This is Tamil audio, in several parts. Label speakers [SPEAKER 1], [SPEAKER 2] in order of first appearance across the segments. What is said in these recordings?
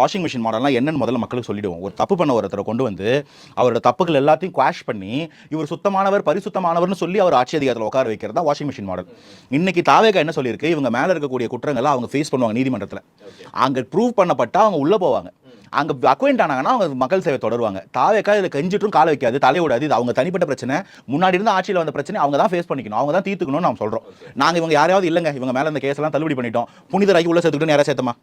[SPEAKER 1] வாஷிங் மிஷின் மாடல்லாம் என்னன்னு முதல்ல மக்களுக்கு சொல்லிடுவோம். ஒரு தப்பு பண்ண ஒருத்தரை கொண்டு வந்து அவரோட தப்புகள் எல்லாத்தையும் குவாஷ் பண்ணி இவர் சுத்தமானவர் பரிசுத்தமானவர்னு சொல்லி அவர் ஆட்சி அதிகாரத்தில் உட்கார வைக்கிறது தான் வாஷிங் மிஷின் மாடல். இன்னைக்கு தாவேகா என்ன சொல்லியிருக்கு, இவங்க மேலே இருக்கக்கூடிய குற்றங்களை அவங்க ஃபேஸ் பண்ணுவாங்க நீதிமன்றத்தில். அங்கே ப்ரூவ் பண்ணப்பட்டா அவங்க உள்ளே போவாங்க. அங்கே அக்வைண்ட் ஆனாங்கன்னா அவங்க மக்கள் சேவை தொடருவாங்க. தாவேக்கா இதில் கெஞ்சிட்டும் கால வைக்காது, தலைவிடாது. இது அவங்க தனிப்பட்ட பிரச்சனை. முன்னாடி இருந்த ஆட்சியில் வந்த பிரச்சனை அவங்க தான் ஃபேஸ் பண்ணிக்கணும், அவங்க தான் தீர்த்துக்கணும்னு நம்ம சொல்கிறோம். நாங்கள் இவங்க யாராவது இல்லைங்க இவங்க மேலே இந்த கேஸ்லாம் தள்ளுபடி பண்ணிட்டோம், புனிதராகி உள்ள சேர்த்துக்கிட்டு யாராவது சேர்த்தமா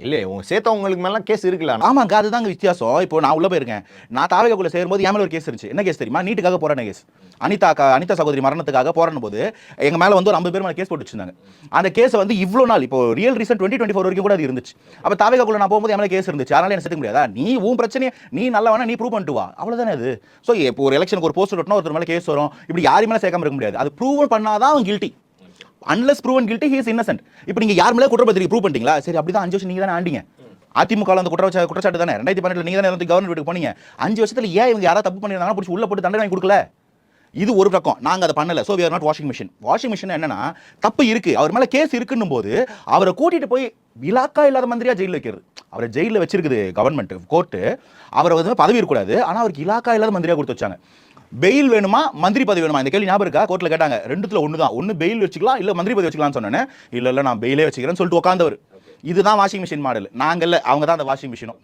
[SPEAKER 2] இல்லை உங்க சேர்த்தவங்களுக்கு மேலாம் கேஸ் இருக்குல்ல?
[SPEAKER 1] ஆமாங்க, அதுதாங்க வித்தியாசம். இப்போ நான் உள்ள போயிருக்கேன், நான் தாவேகாக்குள்ள சேரும்போது என் மேலே ஒரு கேஸ் இருந்துச்சு. என்ன கேஸ் தெரியுமா? நீட்டுக்காக போராடின கேஸ். அனிதா சகோதரி மரணத்துக்காக போராடும் போது எங்க மேல வந்து ஒரு 50 பேர் மேலே கேஸ் போட்டு வச்சிருந்தாங்க. அந்த கேஸை வந்து இவ்வளோ நாள் இப்போ ரியல் ரீசன் 2024 வரைக்கும் கூட அது இருந்துச்சு. அப்போ தாவேகாக்குள்ள நான் போகும்போது என் மேலே கேஸ் இருந்துச்சு. அதனால என்ன சேர்த்துக்க முடியாதா? நீ உன் பிரச்சனையை நீ நல்லவனா நீ ப்ரூவ் பண்ணிட்டு வா, அவ்வளோதானே அது. ஸோ இப்போ ஒரு எலெக்ஷனுக்கு ஒரு போஸ்ட் ஒட்டினா ஒருத்தர் மேலே கேஸ் வரும், இப்படி யாரும் மேலே சேர்க்காம இருக்க முடியாது. அது ப்ரூவ் பண்ணாதான் அவன் guilty. Unless proven guilty he is Innocent. இப்போ நீங்க யார் மேலே குற்றப்பத்திரிக்கை ப்ரூவ் பண்ணிட்டீங்களா? சரி, அப்படிதான் 5 வருஷம் நீங்க தானே ஆண்டீங்க. அதிமுக அந்த குற்றச்சாட்டு தானே 2012 நீங்க தானே கவர்னர் வீட்டுக்கு போனீங்க. 5 வருஷத்துல ஏன் இவங்க யாராவது தப்பு பண்ணிருந்தாங்கன்னா பிடிச்சி உள்ள போட்டு தண்டனை வாங்கி கொடுக்கல? இது ஒரு பக்கம். நாங்கள் அதை பண்ணல. So we are not washing machine. Washing machine என்னன்னா, தப்பு இருக்கு, அவர் மேலே கேஸ் இருக்குன்னும் போது அவரை கூட்டிட்டு போய் இலாக்கா இல்லாத மந்திரியா ஜெயிலில் வைக்கிறது. அவரை ஜெயிலில் வச்சிருக்குது கவர்மெண்ட் கோர்ட்டு. அவரை வந்து பதவி இருக்கக்கூடாது, ஆனால் அவருக்கு இலாக்கா இல்லாத மந்திரியா கொடுத்து வச்சாங்க. பெயில் வேணுமா மந்திரி பதவி வேணுமா? இந்த கேள்வி ஞாபகம் இருக்கா? கோர்ட்டில் கேட்டாங்க. ரெண்டுத்துல ஒன்று தான், ஒன்று பெயில் வச்சுக்கலாம் இல்லை மந்திரி பதவி வச்சுக்கலாம்னு சொன்னேன். இல்லை நான் பெயிலே வச்சுக்கிறேன்னு சொல்லிட்டு உட்காந்தவர். இதுதான் வாஷிங் மிஷின் மாடல். நாங்கள் இல்லை, அவங்க தான் அந்த வாஷிங் மிஷினும்.